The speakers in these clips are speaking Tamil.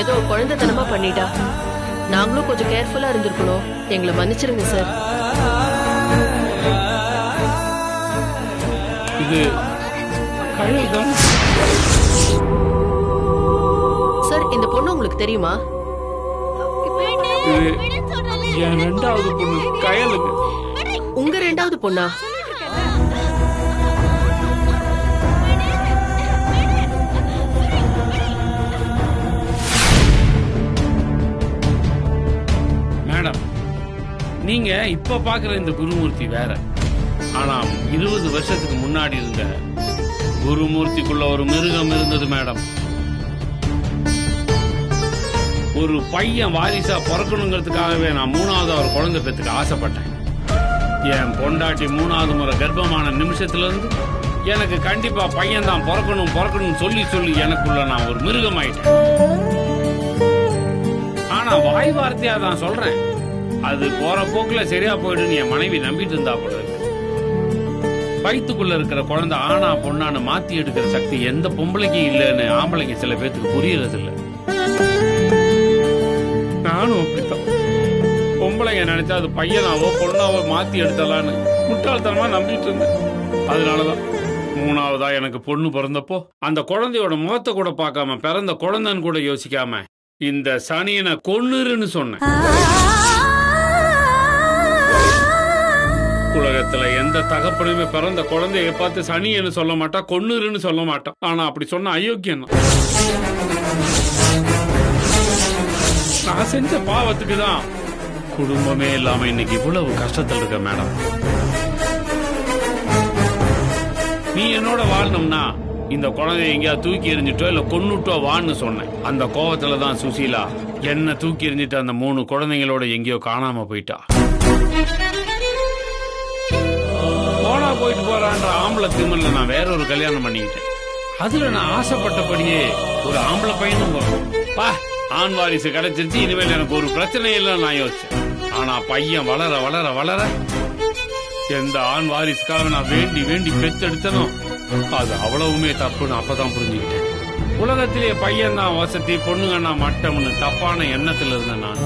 ஏதோ குழந்தைத்தனமா பண்ணிட்டா. நாங்களும் கொஞ்சம் கேர்ஃபுல்லா இருந்திருக்கணும். எங்களை மன்னிச்சிருங்க சார். இது சார், இந்த பொண்ணு உங்களுக்கு தெரியுமா? இது என் ரெண்டாவது பொண்ணு கயலுங்க. உங்க ரெண்டாவது பொண்ணா? மேடம், நீங்க இப்ப பாக்குற இந்த குருமூர்த்தி வேற. ஆனா 20 வருஷத்துக்கு முன்னாடி இருந்த குருமூர்த்திக்குள்ள ஒரு மிருகம் இருந்தது மேடம். ஒரு பையன் வாரிசா பிறக்கணுங்கிறதுக்காகவே நான் 3வது ஒரு குழந்தை பெற்றுக்க ஆசைப்பட்டேன். என் பொண்டாட்டி 3வது முறை கர்ப்பமான நிமிஷத்துல இருந்து எனக்கு கண்டிப்பா பையன் தான் பிறக்கணும் சொல்லி சொல்லி எனக்குள்ள நான் ஒரு மிருகம் ஆயிட்டேன். ஆனா வாய் வார்த்தையா தான் சொல்றேன். அது போற போக்குல சரியா போயிடுன்னு என் மனைவி நம்பிட்டு இருந்தா போல இருக்கு. வயிற்றுக்குள்ள இருக்கிற குழந்தை ஆனா பொண்ணான்னு மாத்தி எடுக்கிற சக்தி எந்த பொம்பளைக்கும் இல்லைன்னு ஆம்பளைங்க சில பேருக்கு புரியறது இல்லை. நானும் அப்படித்தான். பொம்பளைங்க நினைச்சா அது பையனாவோ பொண்ணாவோ மாத்தி எடுத்தலான்னு முட்டாள்தனமா நம்பிட்டு இருந்தேன். அதனாலதான் 3வதா எனக்கு பொண்ணு பிறந்தப்போ அந்த குழந்தையோட முகத்தை கூட பார்க்காம பிறந்த குழந்தைன்னு கூட யோசிக்காம இந்த சனியனை கொன்னுருன்னு சொன்னேன். உலகத்துல எந்த தகப்பனுமே பிறந்த குழந்தைய பார்த்து சனியன்னு சொல்ல மாட்டா, கொன்னுருன்னு சொல்ல மாட்டான். ஆனா அப்படி சொன்ன அயோக்கியம் தான். நான் செஞ்ச பாவத்துக்கு தான் குடும்பமே இல்லாம இன்னைக்கு இவ்வளவு கஷ்டத்தில் இருக்க மேடம். நீ என்னோட வாழணும்னா இந்த குழந்தைய எங்கேயா தூக்கி எறிஞ்சிட்டோ இல்ல கொன்னுட்டோ வான்னு சொன்னேன். அந்த கோவத்துல தான் சுசீலா என்ன தூக்கி எறிஞ்சிட்டு அந்த 3 குழந்தைங்களோட எங்கேயோ காணாம போயிட்டா. போனா போயிட்டு போறான்ற ஆம்பளை திமிர்ல நான் வேற ஒரு கல்யாணம் பண்ணிக்கிட்டேன். அதுல நான் ஆசைப்பட்டபடியே ஒரு ஆம்பளை பையனும் பா ஆண் வாரிசு கிடைச்சிருச்சு, இனிமேல் எனக்கு ஒரு பிரச்சனை இல்லைன்னு நான் யோசிச்சேன். ஆனா பையன் வளர வளர வளர எந்த ஆண் வாரிசுக்காக நான் வேண்டி வேண்டி பெத்தெடுத்தனோ அது அவ்வளவுமே தப்புன்னு அப்பதான் புரிஞ்சுக்கிட்டேன். உலகத்திலே பையன் தான் வசதி, பொண்ணுங்கன்னா மட்டம்னு தப்பான எண்ணத்துல இருந்தேன் நான்.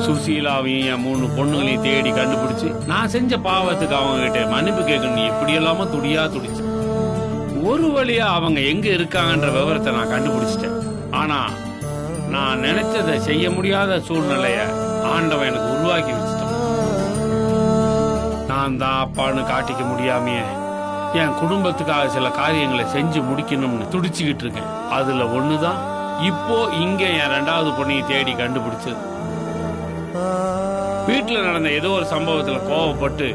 சுசீலாவையும் என் 3 பொண்ணுகளையும் தேடி கண்டுபிடிச்சு நான் செஞ்ச பாவத்துக்கு அவங்க கிட்ட மன்னிப்பு கேட்கணும் எப்படி எல்லாம துடியா துடிச்சு ஒரு வழியா அவங்க எங்க இருக்காங்கன்ற விவரத்தை நான் கண்டுபிடிச்சிட்டேன். ஆனா நான் நினைச்சதை செய்ய முடியாத சூழ்நிலைய ஆண்டவன் எனக்கு உருவாக்கி வச்சுட்டான். நான் தான் அப்பான்னு காட்டிக்க முடியாமையே என் குடும்பத்துக்காக சில காரியங்களை செஞ்சு முடிக்கணும்னு துடிச்சுக்கிட்டு இருக்கேன். அதுல ஒண்ணுதான் இப்போ இங்க என் 2வது பொண்ணையை தேடி கண்டுபிடிச்சது. வீட்டுல நடந்த ஏதோ ஒரு சம்பவத்துல கோவப்பட்டு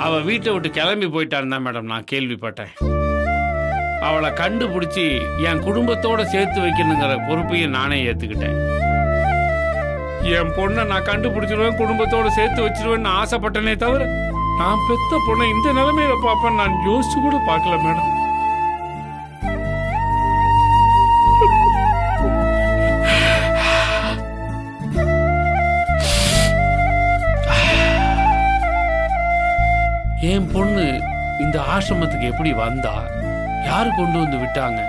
அவ வீட்டை விட்டு கிளம்பி போயிட்டான்னு தான் மேடம் நான் கேள்விப்பட்டேன். அவளை கண்டுபிடிச்சி என் குடும்பத்தோட சேர்த்து வைக்கணுங்கிற பொறுப்பையும் நானே ஏத்துக்கிட்டேன். என் பொண்ணை நான் கண்டுபிடிச்சிருவேன், குடும்பத்தோட சேர்த்து வச்சிருவேன்னு ஆசைப்பட்டனே தவிர நான் பெத்த பொண்ணை இந்த நிலைமையில பாப்பேன் நான் யோசிச்சு கூட பார்க்கல மேடம். என் பொண்ணு இந்த ஆசிரமத்துக்கு எப்படி வந்தா, யாரு கொண்டு வந்து விட்டாங்க?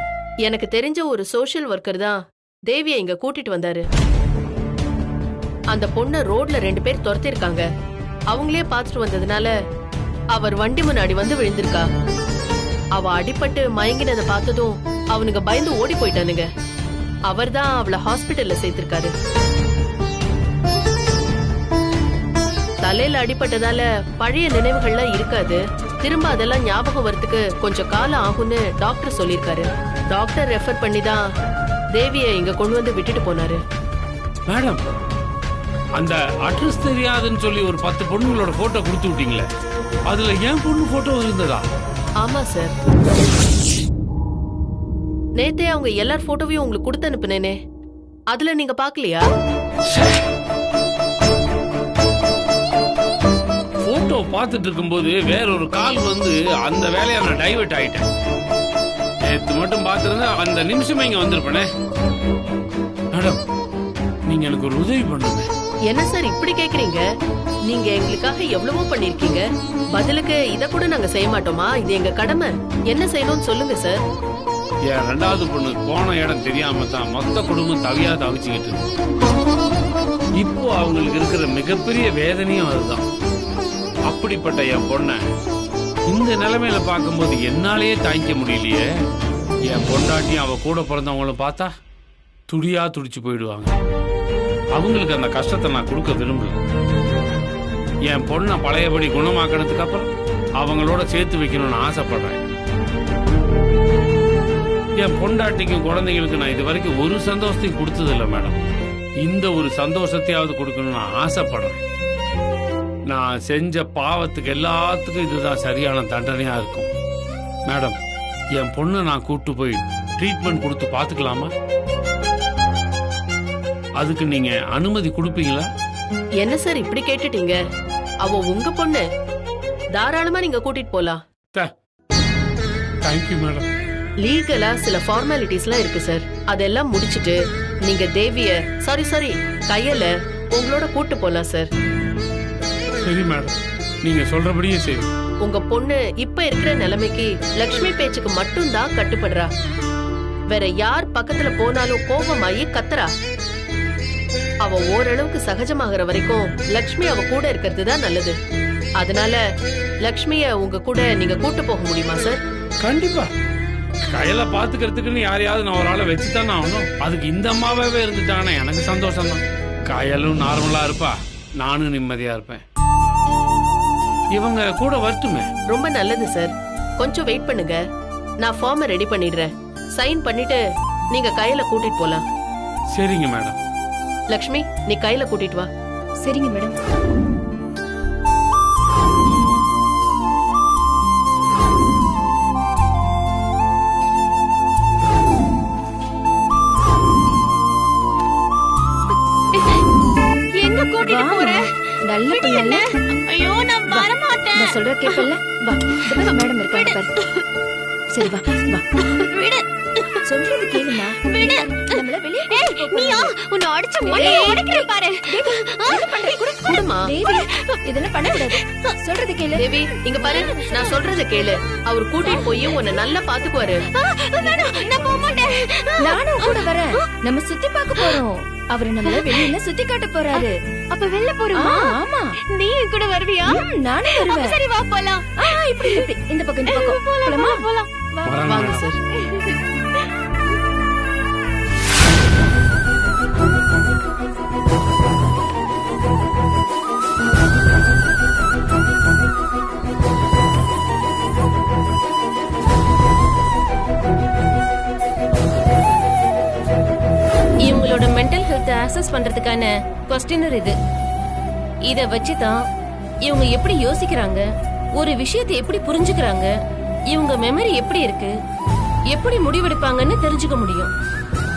எனக்கு தெரிஞ்ச ஒரு சோஷியல் ஒர்க்கர் தான் தேவியை இங்க கூட்டிட்டு வந்தாரு. அந்த பொண்ண ரோட்ல 2 பேர் துரத்திருக்காங்க. அவங்களே பாத்துட்டு வந்ததுனால அவர் வண்டி முன்னாடி வந்து விழுந்திருக்கா. அவ அடிபட்டு மயங்கினதை பார்த்ததும் அவனுங்க பயந்து ஓடி போயிட்டானுங்க. அவர் தான் அவளை ஹாஸ்பிட்டல்ல சேர்த்திருக்காரு. தலையில அடிபட்டதால பழைய நினைவுகள்லாம் இருக்காது. திரும்ப அதெல்லாம் ஞாபகம் வரத்துக்கு கொஞ்சம் காலம் ஆகும்னு டாக்டர் சொல்லிருக்காரு. டாக்டர் ரெஃபர் பண்ணி தான் தேவியை இங்க கொண்டு வந்து விட்டுட்டு போனாரு. மேடம், அந்த அட்ரஸ் தெரியாதுன்னு சொல்லி ஒரு 10 பொண்ணுங்களோட போட்டோ கொடுத்து விட்டீங்களே, அதுல என் பொண்ணு போட்டோ இருந்ததா? ஆமா சார். நேத்தே அவங்க எல்லார் போட்டோவையும் உங்களுக்கு கொடுத்து அனுப்புனேனே, அதுல நீங்க பாக்கலையா? போட்டோ பார்த்துட்டு இருக்கும்போது வேற ஒரு கால் வந்து அந்த வேலையை நான் டைவர்ட் ஆயிட்டேன். நேத்து மட்டும் பார்த்திருந்தா அந்த நிமிஷமே இங்க வந்திருப்பேனே. மேடம், நீங்க எனக்கு ஒரு உதவி பண்ணுங்க. என்ன சார் இப்படி கேக்குறீங்க? நீங்க எங்களுக்காக எவ்வளவோ பண்ணிருக்கீங்க. பதிலுக்கு இத கூட நாங்க செய்ய மாட்டோமா? இது எங்க கடமை. என்ன செய்யணும்னு சொல்லுங்க சார். என் 2வது பொண்ணு போன இடம் தெரியாம தான் மொத்த குடும்பம் தவியா தவிச்சுக்கிட்டு இருக்கு. இப்போ அவங்களுக்கு இருக்கிற மிகப்பெரிய வேதனையும் அதுதான். அப்படிப்பட்ட என் பொண்ணை இந்த நிலைமையில பார்க்கும்போது என்னாலேயே தாங்கிக்க முடியலையே. என் பொண்டாட்டியும் அவ கூட பிறந்தவங்களும் பார்த்தா துடியா துடிச்சு போயிடுவாங்க. அவங்களுக்கு அந்த கஷ்டத்தை நான் கொடுக்க விரும்பல. என் பொண்ணை பழையபடி குணமாக்கினதுக்கு அப்புறம் அவங்களோட சேர்த்து வைக்கணும்னு ஆசைப்படுறேன். என் பொண்டாட்டிக்கும் குழந்தைங்களுக்கு நான் இது வரைக்கும் ஒரு சந்தோஷத்தையும் கொடுத்தது இல்லை மேடம். இந்த ஒரு சந்தோஷத்தையாவது கொடுக்கணும்னு நான் ஆசைப்படுறேன். நான் செஞ்ச பாவத்துக்கு எல்லாத்துக்கும் இதுதான் சரியான தண்டனையா இருக்கும். மேடம், என் பொண்ணை நான் கூட்டு போய் ட்ரீட்மெண்ட் கொடுத்து பாத்துக்கலாமா? அதுக்கு நீங்க அனுமதி கொடுப்பீங்களா? என்ன சார் இப்படி கேட்டுட்டீங்க? அவ உங்க பொண்ணு, தாராளமா நீங்க கூட்டிட்டு போலாம். Thank you madam. லீகலா சில ஃபார்மாலிட்டிஸ்லாம் இருக்கு சார். அதெல்லாம் முடிச்சிட்டு நீங்க தேவிய சாரி கையல உங்களோட கூட்டு போலாம் சார். சரி மேடம், நீங்க சொல்றபடியே சரி. உங்க பொண்ணு இப்ப இருக்கிற நிலைமைக்கு லக்ஷ்மி பேச்சுக்கு மட்டும் தான் கட்டுப்படுறா. வேற யார் பக்கத்துல போனாலும் கோபமாயி கத்துறா. அவ ஓரளவுக்கு சகஜமாகற வரைக்கும் லக்ஷ்மி அவ கூட இருக்கிறது தான் நல்லது. அதனால லக்ஷ்மிய உங்க கூட நீங்க கூட்டு போக முடியுமா சார்? கண்டிப்பா. கையில பாத்துக்கிறதுக்குன்னு யாரையாவது நான் ஒரு ஆளை வச்சுதானே ஆகணும். அதுக்கு இந்த அம்மாவே இருந்துட்டாங்கன்னா எனக்கு சந்தோஷம் தான். கையலும் நார்மலா இருப்பா, நானும் நிம்மதியா இருப்பேன். இவங்க கூட வரட்டுமே. ரொம்ப நல்லது சார். கொஞ்சம் வெயிட் பண்ணுங்க, நான் ஃபார்மை ரெடி பண்ணிடுறேன். சைன் பண்ணிட்டு நீங்க கையில கூட்டிட்டு போலாம். சரிங்க மேடம். லக்ஷ்மி, நீ கையில கூட்டிட்டு வா. சரிங்க மேடம். எங்க கூட்டிட்டு போற? நல்ல பிள்ளை. ஐயோ, நான் வர மாட்டேன். நான் சொல்ற கேப்பல்ல. வா, இந்த மேடம் இருக்காங்க பாரு. சரி வா வா. விடு. சொல்றது கேளுமா. விடு. நம்மள வெளிய நீயா உன்னை அடிச்சு மொழி உடைக்கிற பாரு. என்ன பண்ற? குடுமா தேவி, இதெல்லாம் பண்ண கூடாது. சொல்றது கேளு. தேவி, இங்க பாரு, நான் சொல்றத கேளு. அவர் கூட்டிட்டு போய் உன்னை நல்லா பாத்துக்குவாரு. நான் போக மாட்டேன். நானும் கூட வரேன். நம்ம சுத்தி பார்க்க போறோம். அவரு நம்மள வெளியில சுத்தி காட்ட போறாரு. அப்ப வெளில போறோமா? ஆமா. நீ கூட வருவியா? நானும் வருவேன். சரி வா போலாம். இப்படி இந்த பக்கம் இந்த பக்கம் போலாமா? போலாம். வாங்க சார். இவங்களோட மென்டல் ஹெல்த் அசஸ் பண்றதுக்கான கொஸ்டினர் இது. இத வச்சுதான் இவங்க எப்படி யோசிக்கிறாங்க, ஒரு விஷயத்தை எப்படி புரிஞ்சுக்கிறாங்க, இவங்க மெமரி எப்படி இருக்கு, எப்படி முடிவெடுப்பாங்கன்னு தெரிஞ்சுக்க முடியும்.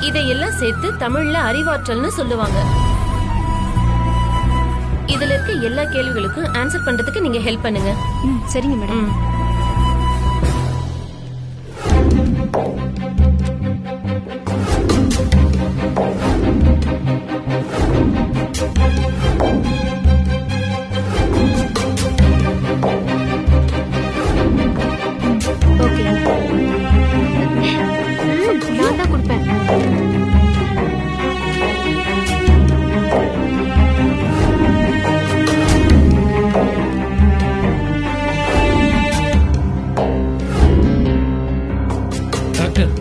இதையெல்லாம் சேர்த்து தமிழ்ல அறிவாற்றல்னு சொல்லுவாங்க. இதுல இருக்க எல்லா கேள்விகளுக்கும் ஆன்சர் பண்றதுக்கு நீங்க ஹெல்ப் பண்ணுங்க. சரிங்க மேடம். ஓகே. நான் தான் கொடுப்பேன். டாக்டர்,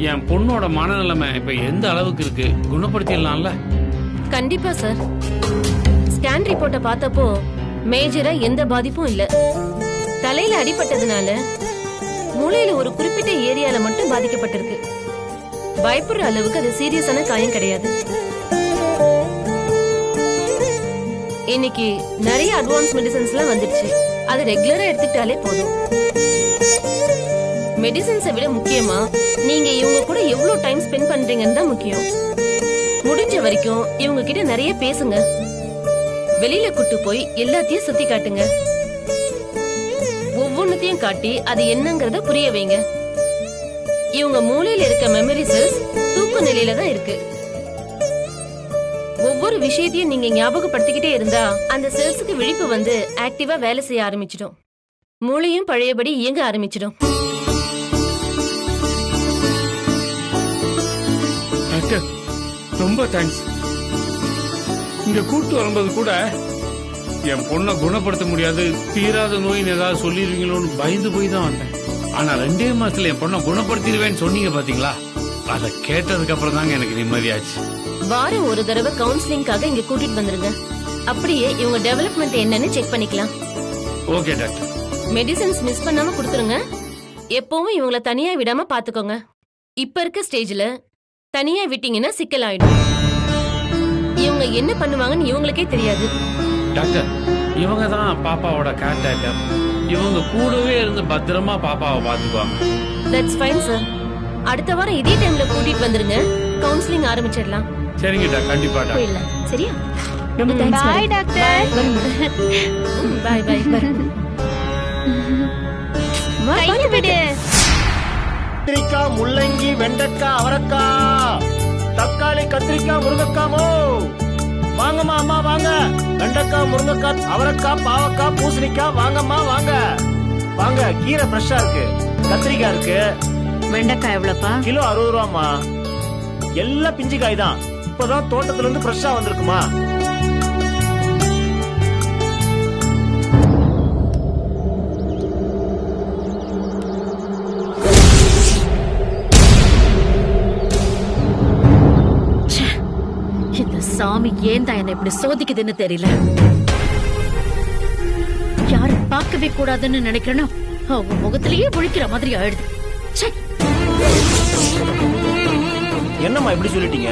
என் பொண்ணோட மனநிலைமை இப்ப எந்த அளவுக்கு இருக்கு? குணப்படுத்திடலாம்ல? கண்டிப்பா சார். ஸ்கேன் ரிப்போர்ட்டை பார்த்தப்போ மேஜரா எந்த பாதிப்பும் இல்ல. தலையில அடிபட்டதுனால மூளையில ஒரு குறிப்பிட்ட ஏரியால மட்டும் பாதிக்கப்பட்டிருக்கு. பயப்படுற அளவுக்கு அது சீரியஸான காயம் கிடையாது. இன்னைக்கு நிறைய அட்வான்ஸ் மெடிசன்ஸ்லாம் வந்துருச்சு. அது ரெகுலரா எடுத்துக்கிட்டாலே போதும். மெடிசன்ஸை விட முக்கியமா நீங்க இவங்க கூட எவ்வளவு டைம் ஸ்பெண்ட் பண்றீங்கன்னு தான் முக்கியம். முடிஞ்ச வரைக்கும் இவங்க கிட்ட நிறைய பேசுங்க. வெளியில கூட்டு போய் எல்லாத்தையும் சுத்தி காட்டுங்க. ஒவ்வொன்னத்தையும் காட்டி அது என்னங்கறத புரிய வைங்க. இவங்க மூளையில இருக்க மெமரி செல்ஸ் தூக்க நிலையில தான் இருக்கு. ஒவ்வொரு விஷயத்தையும் நீங்க ஞாபகப்படுத்திக்கிட்டே இருந்தா அந்த செல்ஸுக்கு விழிப்பு வந்து ஆக்டிவா வேலை செய்ய ஆரம்பிச்சிடும். மூளையும் பழையபடி இயங்க ஆரம்பிச்சிடும். ரொம்ப தேங்க்ஸ். இங்க கூட்டு வரும்போது கூட என் பொண்ணை குணப்படுத்த முடியாது, தீராத நோயின்னு ஏதாவது சொல்லிடுவீங்களோன்னு பயந்து போய் தான் வந்தேன். ஆனா 2 மாசத்துல என் பொண்ணை குணப்படுத்திடுவேன்னு சொன்னீங்க பாத்தீங்களா, அதை கேட்டதுக்கு அப்புறம் தாங்க எனக்கு நிம்மதியாச்சு. வாரம் ஒரு தடவை கவுன்சிலிங்காக இங்க கூட்டிட்டு வந்துருங்க. அப்படியே இவங்க டெவலப்மெண்ட் என்னன்னு செக் பண்ணிக்கலாம். Okay doctor. மெடிசன்ஸ் மிஸ் பண்ணாம கொடுத்துருங்க. எப்பவும் இவங்கள தனியா விடாம பாத்துக்கோங்க. இப்ப இருக்க ஸ்டேஜ்ல தனியா விட்டீங்கன்னா சிக்கலாயிடும். இவங்க என்ன பண்ணுவாங்கன்னு இவங்களுக்கே தெரியாது. டாக்டர், இவங்க தான் பாப்பாவோட கேர்டேக்கர். இவங்க கூடவே இருந்து பத்திரமா பாப்பாவை பாத்துக்குவாங்க. That's fine sir. அடுத்த வாரம் இதே டைம்ல கூட்டிட்டு வந்துருங்க. கவுன்சிலிங் ஆரம்பிச்சிடலாம். சரிங்க டாக்டர், கண்டிப்பா டாக்டர். போயிடலாம். சரியா? ரொம்ப தேங்க்ஸ் பாய் டாக்டர். பாய் பாய். கையை விடு. கத்திரிக்காய், முள்ளங்கி, வெண்டைக்காய், அவரைக்காய், தக்காளி, கத்திரிக்காய், முருங்கைக்காமோ வாங்கம்மா அம்மா வாங்க. வெண்டைக்காய், முருங்கைக்காய், அவரைக்காய், பாவக்காய், பூசணிக்காய் வாங்கம்மா வாங்க வாங்க. கீரை ஃப்ரெஷ்ஷா இருக்கு. கத்திரிக்காய் இருக்கு. வெண்டைக்காய் எவ்வளவுப்பா? கிலோ 60 ரூபாம்மா. எல்லாம் பிஞ்சு காய் தான். இப்பதான் தோட்டத்துல இருந்து ஃப்ரெஷ்ஷா வந்திருக்குமா. இந்த சாமி ஏன் தான் என்ன இப்படி சோதிக்குதுன்னு தெரியல. யாரும் பார்க்கவே கூடாதுன்னு நினைக்கிறேனோ அவங்க முகத்திலேயே முழிக்கிற மாதிரி ஆயிடுது. ச்சே. என்னம்மா இப்படி சொல்லிட்டீங்க?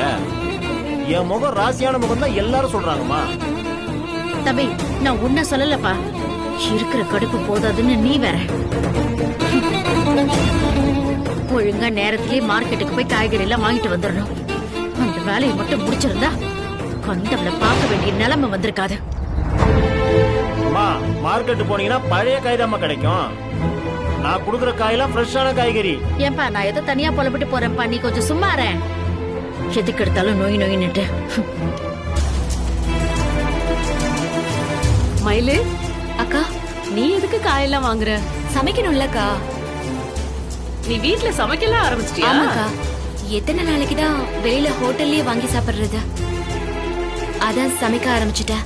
என் முகம் ராசியான முகம் தான் எல்லாரும் சொல்றாங்கம்மா. தம்பி, நான் உன்ன சொல்லலப்பா. இருக்கிற கடுப்பு போதாதுன்னு நீ வேற. ஒழுங்கா நேரத்திலேயே மார்க்கெட்டுக்கு போய் காய்கறி எல்லாம் வாங்கிட்டு வந்துடணும். அந்த வேலையை மட்டும் முடிச்சிருந்தா கண்டவளை பார்க்க வேண்டிய நிலைமை வந்திருக்காது. அம்மா, மார்க்கெட் போனீங்கன்னா பழைய காய் தான் கிடைக்கும். நான் குடுக்குற காயெல்லாம் ஃப்ரெஷ்ஷான காய்கறி. ஏன்பா, நான் ஏதோ தனியா புலப்பட்டு போறேன்ப்பா, நீ கொஞ்சம் சும்மாற. எதுக்கு எடுத்தாலும் நோய் நோயின்னுட்டு. மயிலு, அக்கா, நீ எதுக்கு காயெல்லாம் வாங்குற? சமைக்கணும்லக்கா. நீ வீட்ல சமைக்கலாம் ஆரம்பிச்சிட்டியா? ஆமாக்கா. எத்தனை நாளைக்கு தான் வெளியில ஹோட்டல்லயே வாங்கி சாப்பிடுறது? அதான் சமைக்க ஆரம்பிச்சுட்டேன்.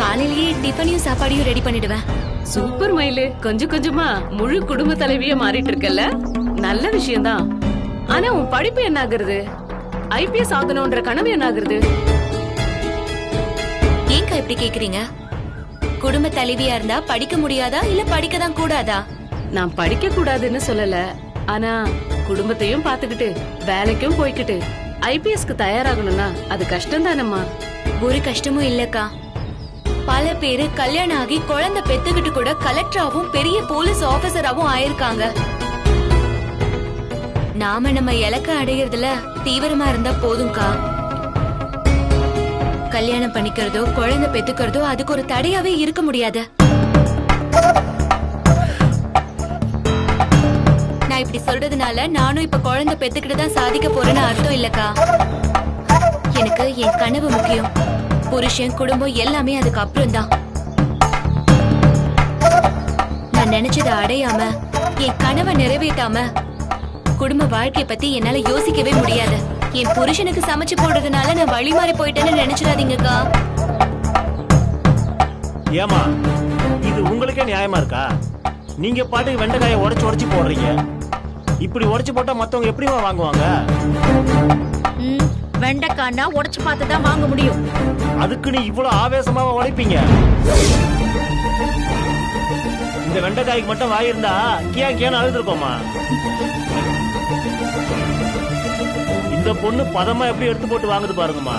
காலையிலேயே டிஃபனையும் சாப்பாடையும் ரெடி பண்ணிடுவேன். சூப்பர் மயிலு, கொஞ்சம் கொஞ்சமா முழு குடும்ப தலைவியா மாறிட்டு இருக்கல்ல, நல்ல விஷயம்தான். ஆனா உன் படிப்பு என்ன ஆகுறது? ஐபிஎஸ் ஆகணும்ன்ற கனவு என்ன ஆகுறது? ஏங்கா இப்படி கேக்குறீங்க? குடும்ப தலைவியா இருந்தா படிக்க முடியாதா இல்ல படிக்க தான் கூடாதா? நான் படிக்க கூடாதுன்னு சொல்லல, ஆனா குடும்பத்தையும் பாத்துக்கிட்டு வேலைக்கும் போய்கிட்டு ஐபிஎஸ்க்கு தயாராகணும்னா அது கஷ்டம் தானம்மா. ஒரு கஷ்டமும் இல்லக்கா. பல பேரு கல்யாணம் ஆகி குழந்தை பெத்துக்கிட்டு கூட கலெக்டராவும் பெரிய போலீஸ் ஆபீசராவும் ஆயிருக்காங்க. நாம நம்ம இலக்க அடையறதுல தீவிரமா இருந்தா போதும்க்கா. கல்யாணம் பண்ணிக்கிறதோ குழந்தை பெத்துக்கிறதோ அதுக்கு ஒரு தடையாவே இருக்க முடியாது. நான் இப்படி சொல்றதுனால நானும் இப்ப குழந்தை பெத்துக்கிட்டு தான் சாதிக்க போறேன்னு அர்த்தம் இல்லக்கா. எனக்கு என் கனவு முக்கியம். புருஷன் குடும்பம் எல்லாமே அதுக்கு அப்புறம் தான். நான் நினைச்சதை அடையாம என் கனவை நிறைவேற்றாம குடும்ப வாழ்க்கைய பத்தி என்னால யோசிக்கவே முடியாது. என் புருஷனுக்கு சமைச்சு போடுறதுனால நான் வழி மாறி போயிட்டேன்னு நினைச்சிடாதீங்கக்கா. ஏமா, இது உங்களுக்கே நியாயமா இருக்கா? நீங்க பாட்டுக்கு வெண்டைக்காயை உடைச்சு உடைச்சு போடுறீங்க. இப்படி உடைச்சு போட்டா மத்தவங்க எப்படிமா வாங்குவாங்க? வெண்டைக்கானா உடைச்சு பார்த்து தான் வாங்க முடியும். அதுக்கு நீ இவ்வளவு ஆவேசமா உடைப்பீங்க? இந்த வெண்டைக்காய்க்கு மட்டும் வாயிருந்தா கியான்னு அழுதுருக்கோமா? இந்த பொண்ணு பதமா எப்படி எடுத்து போட்டு வாங்குது பாருங்கம்மா.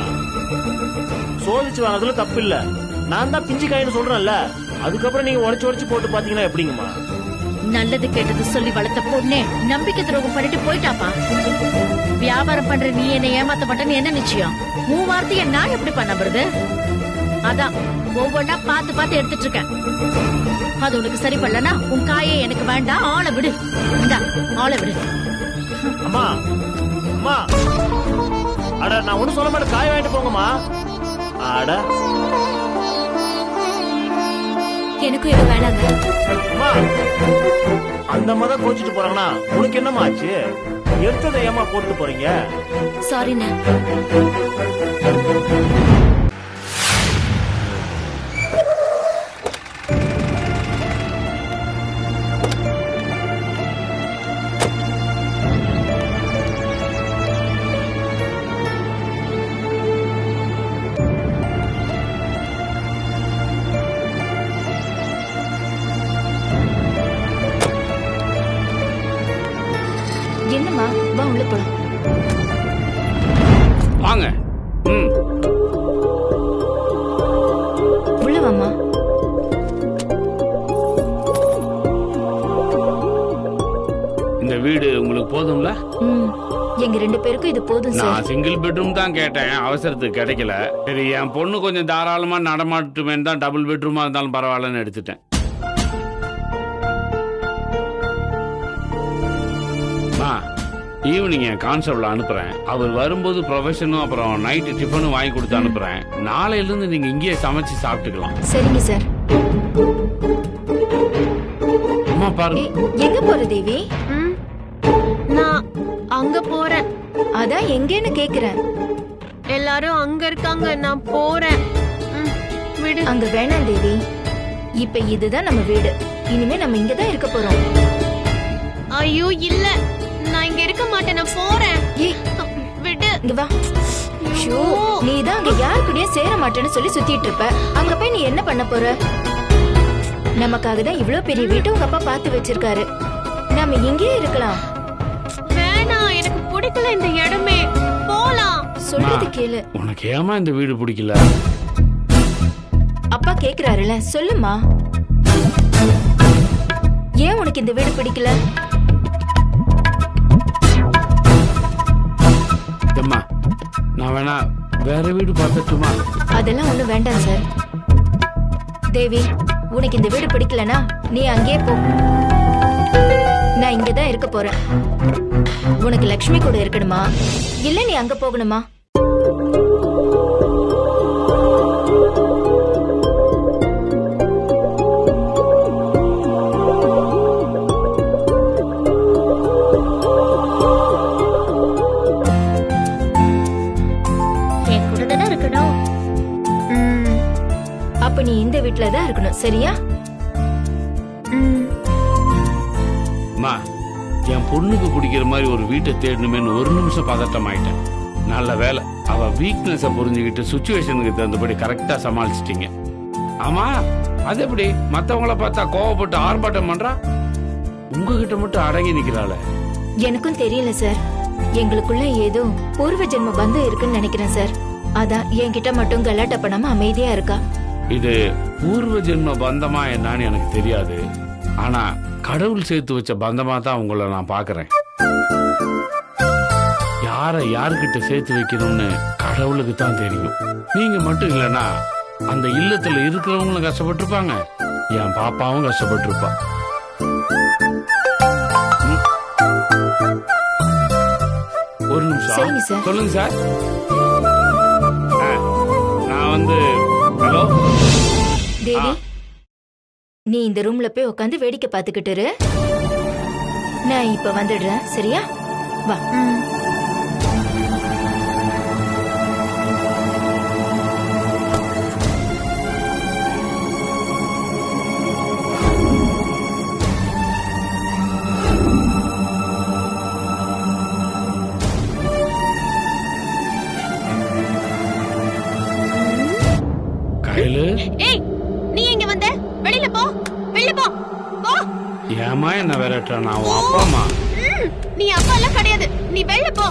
சோதிச்சு வாங்குறதுல தப்பு இல்ல. நான் தான் பிஞ்சு காயின்னு சொல்றேன்ல, அதுக்கப்புறம் நீங்க உடைச்சு உடைச்சு போட்டு பாத்தீங்கன்னா எப்படிங்கம்மா? நல்லது கேட்டது சொல்லி வளர்த்த பொண்ணே நம்பிக்கை துரோகம் பண்ணிட்டு போயிட்டாப்பா. வியாபாரம் பண்ற நீ என்ன ஏமாத்த மாட்டேன்னு என்ன நிச்சயம்? உன் வார்த்தைய நான் எப்படி பண்ண வருது? அதான் ஒவ்வொன்னா பார்த்து பார்த்து எடுத்துட்டு இருக்கேன். அது உனக்கு சரி பண்ணலனா உன் காயே எனக்கு வேண்டாம், ஆளை விடு. இந்தா ஆளை விடு. அம்மா அம்மா, அட நான் ஒண்ணும் சொல்ல மாட்டேன், காய வாங்கிட்டு போங்கம்மா. அட எனக்கும் இது வேணாங்க. அம்மா, அந்த மாதிரி கோச்சிட்டு போறாங்கன்னா உனக்கு என்னம்மா ஆச்சு? எடுத்ததை ஏமா போட்டு போறீங்க? சாரிண்ணே. என்னம்மா, வா உள்ள போலாம். வாங்க. உள்ள வாம்மா. இந்த வீடு உங்களுக்கு போதும்ல? எங்க 2 பேருக்கும் இது போதும் சார். நான் சிங்கிள் பெட்ரூம் தான் கேட்டேன், அவசரத்துக்கு கிடைக்கல. சரி, என் பொண்ணு கொஞ்சம் தாராளமா நடமாட்டுமேன்னு தான் டபுள் பெட்ரூமா இருந்தாலும் பரவாயில்லன்னு எடுத்துட்டேன். ஈவினிங் என் கான்ஸ்டபிள் அனுப்புறேன். அவர் வரும்போது ப்ரொஃபஷனும் அப்புறம் நைட்டு டிஃபனும் வாங்கி கொடுத்து அனுப்புறேன். நாளையில இருந்து நீங்க இங்கேயே சமைச்சு சாப்பிட்டுக்கலாம். சரிங்க சார். அம்மா பாருங்க. எங்க போற தேவி? நான் அங்க போறேன். அதான் எங்கன்னு கேக்குறேன். எல்லாரும் அங்க இருக்காங்க, நான் போறேன். விடு. அங்க வேணாம் தேவி. இப்ப இதுதான் நம்ம வீடு. இனிமே நம்ம இங்கதான் இருக்க போறோம். ஐயோ இல்ல, நான் இங்க இருக்க மாட்டேன், நான் போறேன். விடு. இங்க வா. ஷோ, நீ தான் அங்க யாரு கூடயும் சேர மாட்டேன்னு சொல்லி சுத்திட்டு இருப்ப. அங்க போய் நீ என்ன பண்ண போற? நமக்காக தான் இவ்வளவு பெரிய வீட்டை உங்க அப்பா பார்த்து வச்சிருக்காரு. நாம இங்கேயே இருக்கலாம். வேணாம், எனக்கு பிடிக்கல இந்த இடமே. போலாம். சொல்றது கேளு. உனக்கு ஏமா இந்த வீடு பிடிக்கல? அப்பா கேக்குறாருல, சொல்லுமா. ஏன் உனக்கு இந்த வீடு பிடிக்கல? அம்மா, நான் வேணா வேற வீடு பார்த்துட்டுமா? அதெல்லாம் ஒண்ணும் வேண்டாம் சார். தேவி, உனக்கு இந்த வீடு பிடிக்கலனா நீ அங்கேயே போ. நான் இங்கதான் இருக்க போறேன். உனக்கு லக்ஷ்மி கூட இருக்கணுமா இல்ல நீ அங்க போகணுமா? அப்ப நீ இந்த வீட்ல தான் இருக்கணும், சரியா? அம்மா, என் பொண்ணுக்கு பிடிக்கிற மாதிரி ஒரு வீட்டை தேடணுமேனு ஒரு நிமிஷம் பதட்டம் ஆயிட்டேன். நல்ல வேலை, அவ வீக்னஸ புரிஞ்சுக்கிட்டு சுச்சுவேஷனுக்கு தகுந்தபடி கரெக்டா சமாளிச்சிட்டீங்க. ஆமா, அது எப்படி மத்தவங்கள பார்த்தா கோவப்பட்டு ஆர்ப்பாட்டம் பண்றா, உங்ககிட்ட மட்டும் அடங்கி நிக்கிறாள? எனக்கும் தெரியல சார். எங்களுக்குள்ள ஏதோ பூர்வ ஜென்ம பந்தம் இருக்குன்னு நினைக்கிறேன் சார். அதான் என்கிட்ட மட்டும் கலாட்டா பண்ணாம அமைதியா இருக்கா. இது பூர்வ ஜென்ம பந்தமா என்னன்னு எனக்கு தெரியாது. ஆனா கடவுள் சேர்த்து வச்ச பந்தமா தான் உங்களை நான் பாக்குறேன். யார யாருக்கிட்ட சேர்த்து வைக்கணும்னு கடவுளுக்கு தான் தெரியும். நீங்க மட்டும் இல்லைன்னா அந்த இல்லத்துல இருக்கிறவங்களும் கஷ்டப்பட்டிருப்பாங்க, என் பாப்பாவும் கஷ்டப்பட்டிருப்பா. ஒரு நிமிஷம் சொல்லுங்க சார். நான் வந்து ஹலோ தேவி, நீ இந்த ரூம்ல போய் உட்காந்து வேடிக்கை பார்த்துக்கிட்டு இரு. நான் இப்ப வந்துடுறேன், சரியா? வா. ஏய், நீ எங்க வந்த? வெளியில போ, வெளியில போ, போ. ஏமா என்ன விரட்டுற? நான் அப்பா அம்மா. நீ அப்பா எல்லாம் கிடையாது, நீ வெளியில போ.